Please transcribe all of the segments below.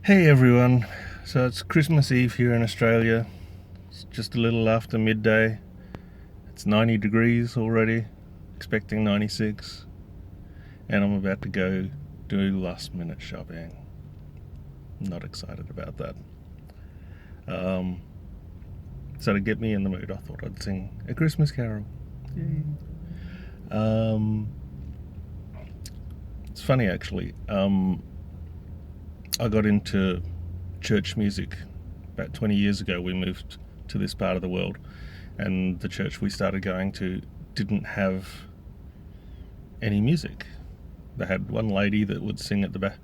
Hey everyone, so it's Christmas Eve here in Australia. It's just a little after midday. It's 90 degrees already, expecting 96, and I'm about to go do last minute shopping. Not excited about that. So to get me in the mood, I thought I'd sing a Christmas carol. Yay. It's funny actually. I got into church music about 20 years ago. We moved to this part of the world, and the church we started going to didn't have any music. They had one lady that would sing at the back,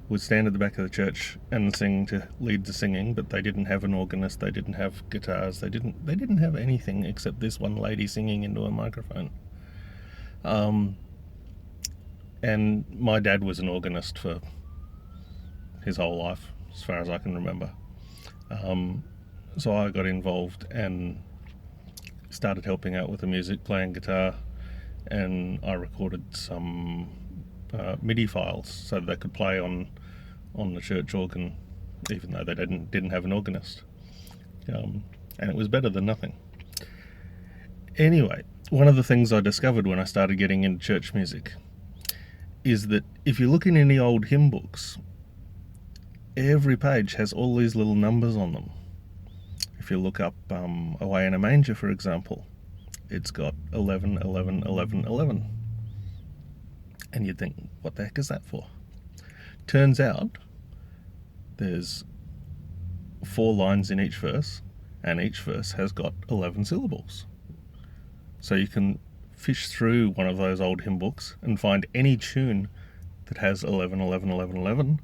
would stand at the back of the church and sing to lead the singing, but they didn't have an organist, they didn't have guitars, they didn't have anything except this one lady singing into a microphone. And my dad was an organist for his whole life, as far as I can remember. So I got involved and started helping out with the music, playing guitar, and I recorded some MIDI files so they could play on the church organ, even though they didn't have an organist. And it was better than nothing. Anyway, one of the things I discovered when I started getting into church music is that if you look in any old hymn books, every page has all these little numbers on them. If you look up Away in a Manger, for example, it's got 11, 11, 11, 11. And you'd think, what the heck is that for? Turns out there's 4 lines in each verse, and each verse has got 11 syllables. So you can fish through one of those old hymn books and find any tune that has 11, 11, 11, 11,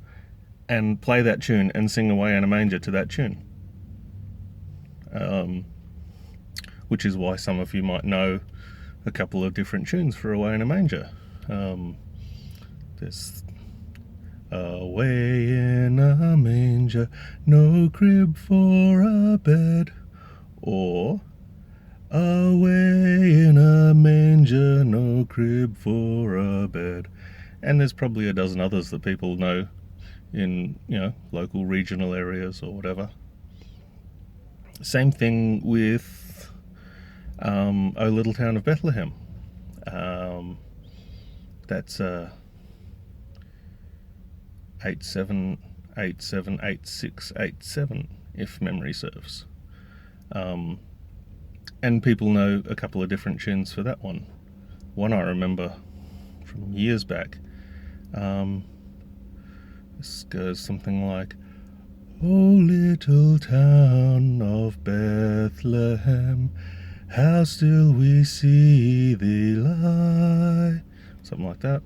and play that tune and sing Away in a Manger to that tune. Which is why some of you might know a couple of different tunes for Away in a Manger. There's Away in a manger, no crib for a bed, or Away in a manger, no crib for a bed. And there's probably a dozen others that people know in, local regional areas or whatever. Same thing with O Little Town of Bethlehem. That's 87878687, if memory serves. And people know a couple of different tunes for that one. One I remember from years back. This goes something like, "O little town of Bethlehem, how still we see thee lie." Something like that.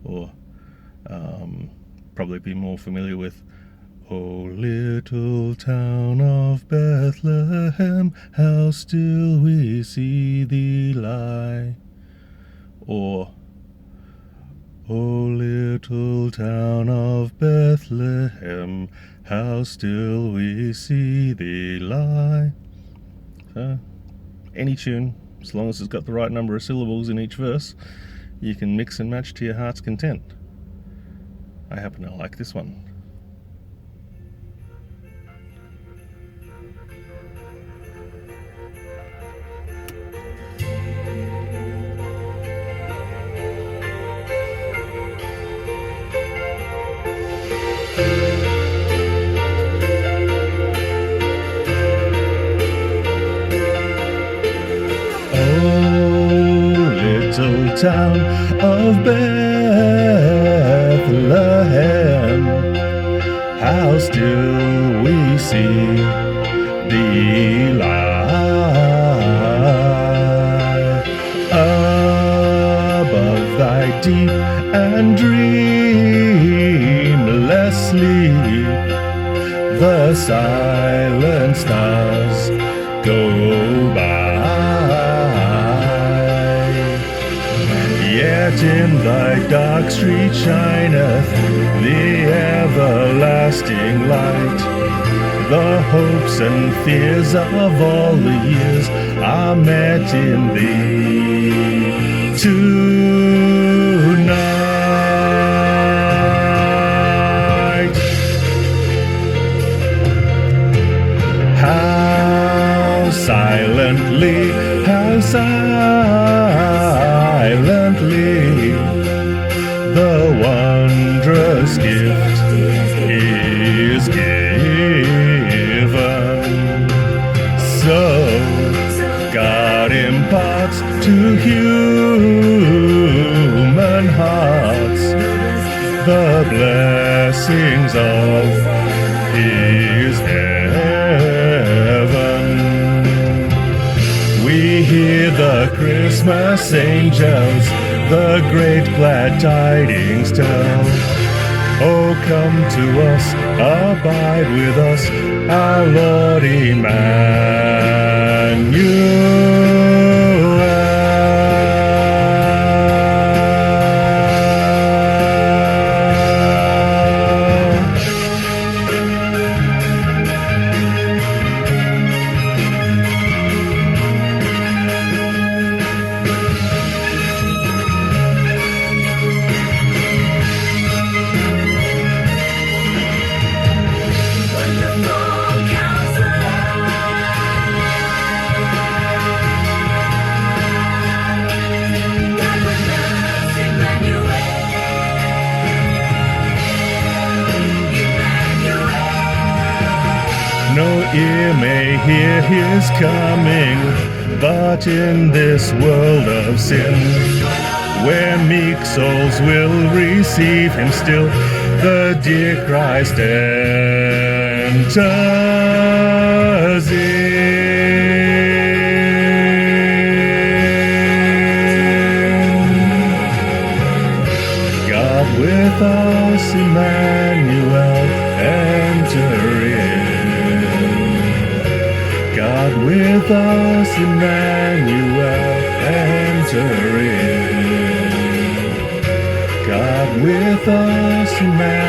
Or probably be more familiar with, "O little town of Bethlehem, how still we see thee lie." Or, "O little town of Bethlehem, how still we see thee lie." So, any tune, as long as it's got the right number of syllables in each verse, you can mix and match to your heart's content. I happen to like this one. Little town of Bethlehem, how still we see thee lie. Above thy deep and dreamless sleep, the silent stars go by. Yet in thy dark street shineth the everlasting light. The hopes and fears of all the years are met in thee tonight. human hearts the blessings of His heaven. We hear the Christmas angels the great glad tidings tell. Oh, come to us, abide with us, our Lord Emmanuel. No ear may hear His coming, but in this world of sin, where meek souls will receive Him still, the dear Christ enters in. God with us, Emmanuel, enter in. God with us, Emmanuel, enter in. God with us, Emmanuel.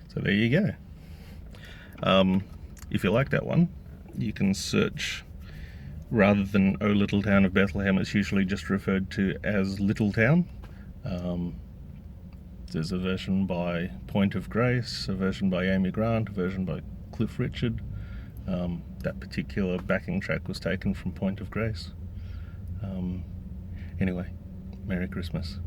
So there you go. If you like that one, you can search, rather than O Little Town of Bethlehem, it's usually just referred to as Little Town. There's a version by Point of Grace, a version by Amy Grant, a version by Cliff Richard. That particular backing track was taken from Point of Grace. Anyway, Merry Christmas.